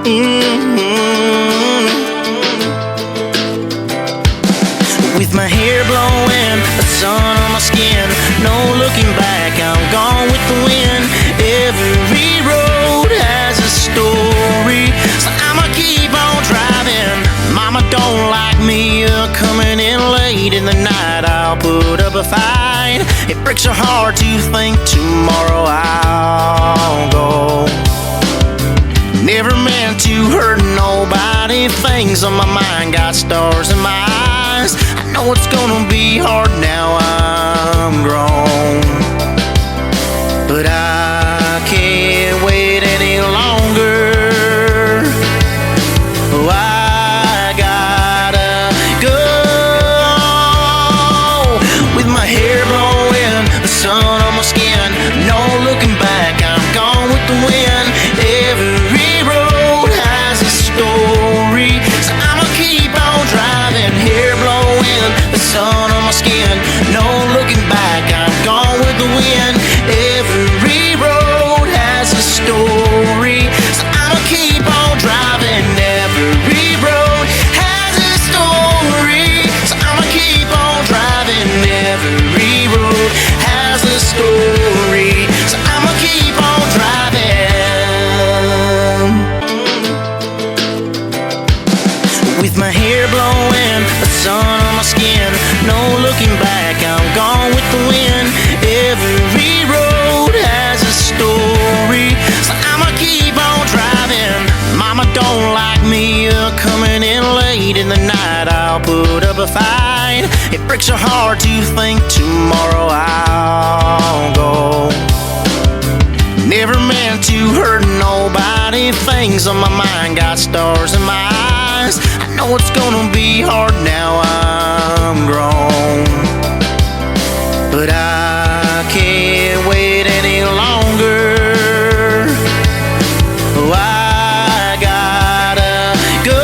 With my hair blowing, the sun on my skin, no looking back, I'm gone with the wind. Every road has a story, so I'ma keep on driving. Mama don't like me coming in late in the night, I'll put up a fight. It breaks her heart to think tomorrow I'll go. Never meant to hurt nobody, things on my mind got stars in my eyes. I know it's gonna be hard now I'm grown, but I can't wait any longer. Oh, I gotta go. With my hair blowing, the sun on my skin, no looking back, I'm gone with the wind. Every road has a story, so I'ma keep on driving. Hair blowing, the sun on my skin, no looking back, I'm gone with the wind. Every road has a story, so I'ma keep on driving. Every road has a story, so I'ma keep on driving. Every road has a story, so I'ma keep on driving. With my hair blowing, the sun on my skin, no looking back, I'm gone with the wind. Every road has a story, so I'ma keep on driving. Mama don't like me coming in late in the night, I'll put up a fight. It breaks her heart to think tomorrow I'll go. Never meant to hurt nobody, things on my mind got stars in my eyes. I know it's gonna be hard now I'm grown, but I can't wait any longer. Oh, I gotta go.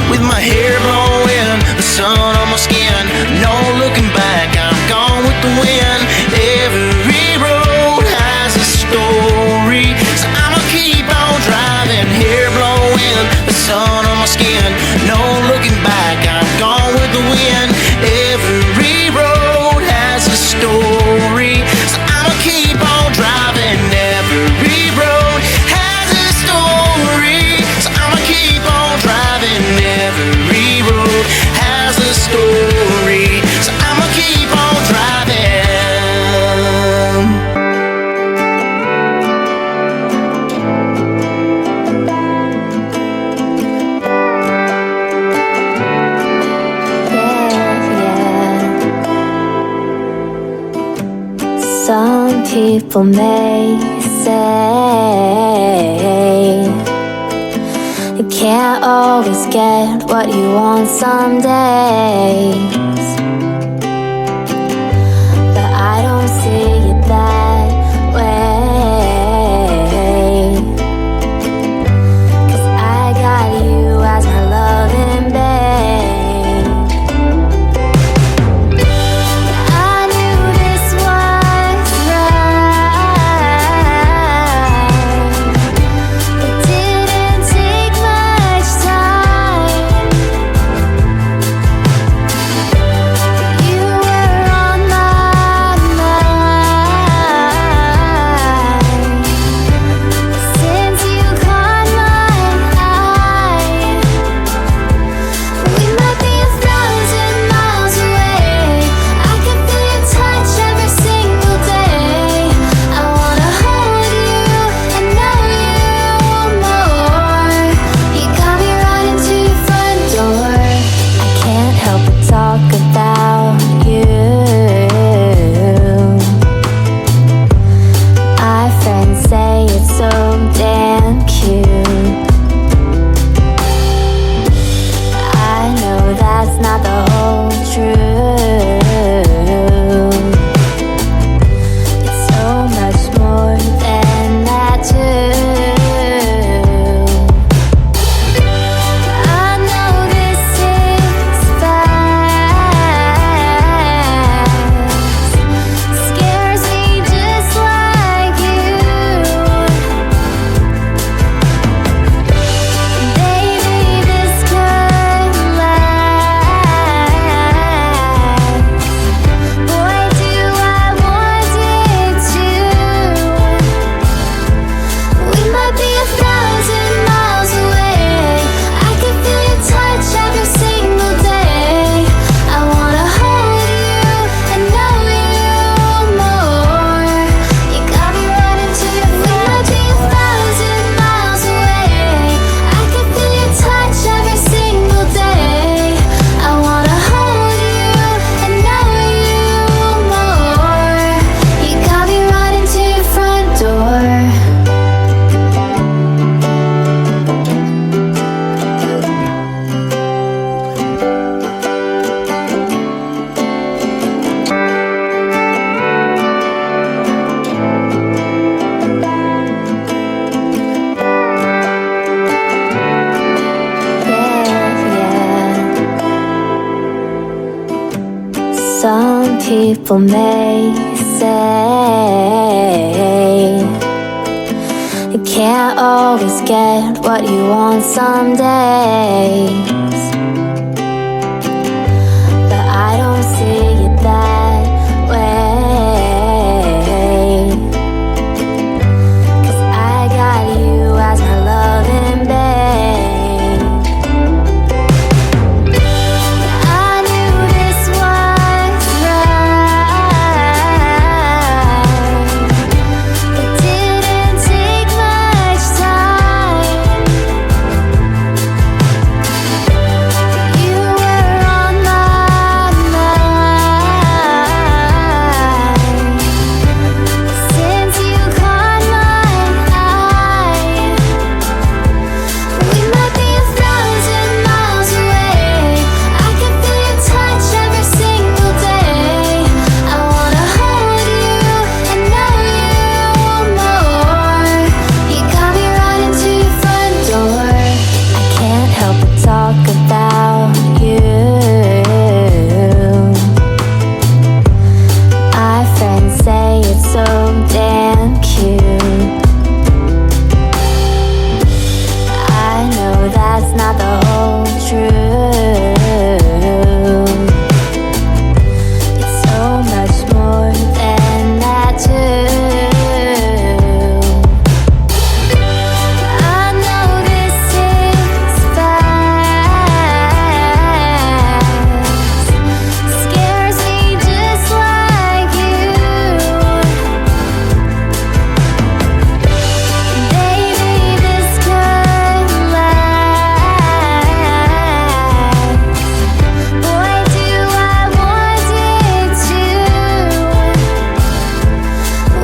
With my hair blowing, the sun on my skin, no looking back, I'm gone with the wind. Every road has a story, so I'ma keep on driving. Hair blowing, the sun on my skin, no looking back, I'm gone with the wind. Every road has a story, so I'ma keep on driving. Every road has a story, so I'ma keep on driving. Every road has a story, so I'ma keep on driving. Some people may say you can't always get what you want some days, but I don't see it that way, 'cause I got you as my loving babe. I knew this was right, it didn't take much time. people may say. You can't always get what you want some days, but I don't see it that way, 'cause I got you as my loving babe. I knew this was right. It didn't take much time. You were on my mind since you caught my eye. We might be 1,000 miles away. I can feel your touch every single day. I wanna hold you and know you more. You got me running to your front door. I can't help but talk about you. My friends say it's so damn cute. I know that's not the whole truth. It's so much more than that too. I know this is fast. Scares me just like you. Baby, this could last. Boy, do I want it to.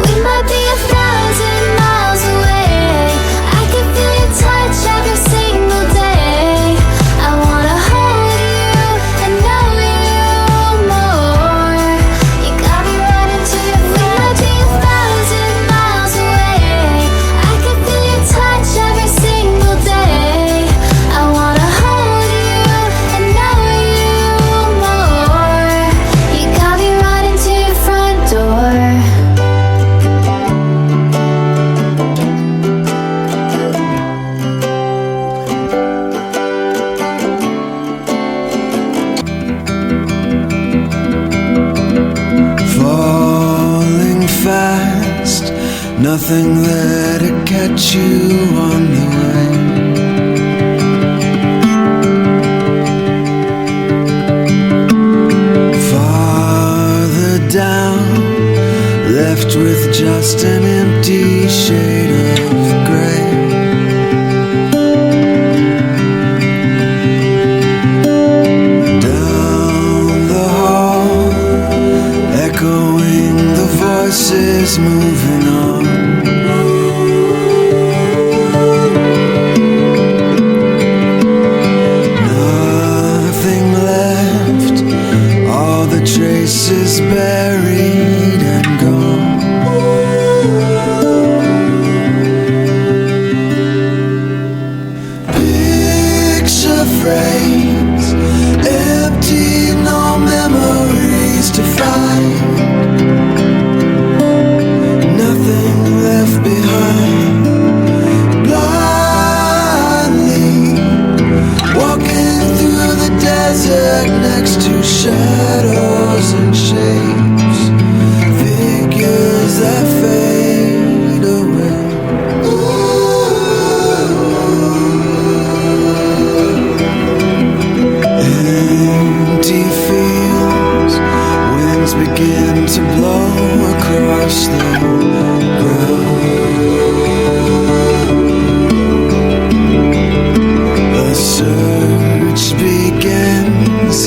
We might be 1,000 miles away. I can feel your touch every single day. I wanna hold you and know you more. You got me running to your front. We might be 1,000 miles away. I can feel your touch every single day. I wanna hold you and know you more. You got me running to your front door. Falling fast, nothing there to catch you on the way. Farther down, left with just an empty shade of gray. Down the hall, echoing the voices moving on. Nothing left, all the traces buried and gone. Picture frames, empty, no memories to find. Nothing left behind. Blindly walking through the desert next to shadows and shapes, figures that fade away. Empty fields, winds begin to blow across the ground. A search begins,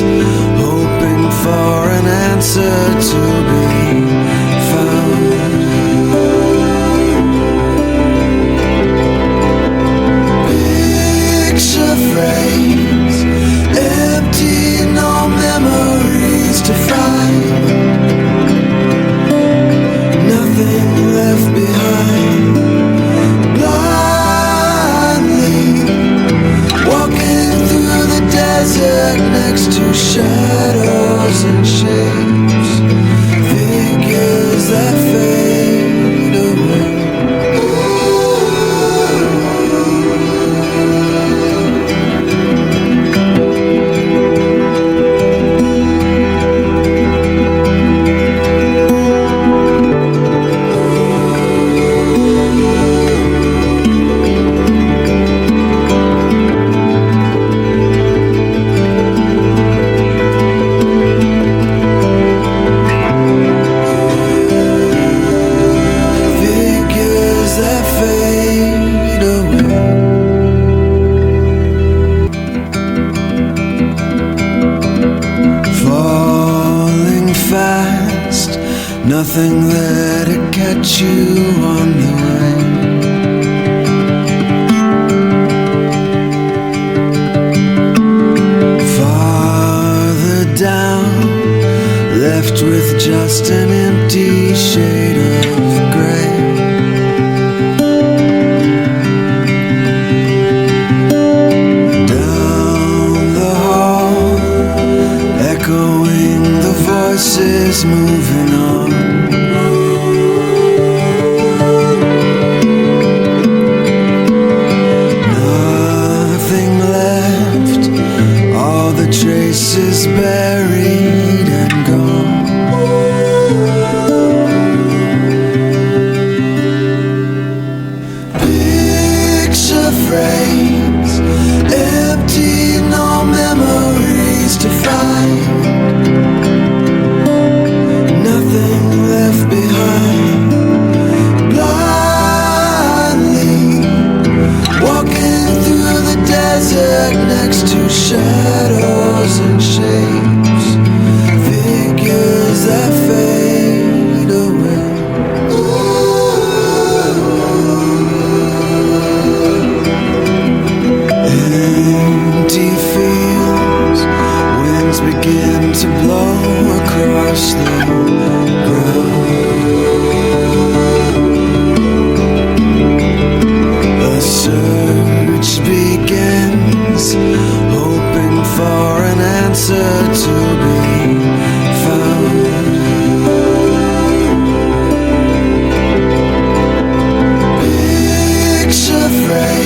hoping for an answer to be found. Picture frames, empty, no memories to find. Nothing left behind. Blindly walking through the desert next to shadows and shapes, nothing there to catch you on the way. Farther down, left with just an empty shade of gray. Echoing the voices moving on. Nothing left, all the traces buried and gone. Picture frames, empty, no memories to find. Nothing left behind. Blindly walking through the desert next to shadows and shapes, figures that fade away. Empty fields, winds begin to blow across the ground. A search begins, hoping for an answer to be found. Picture frame,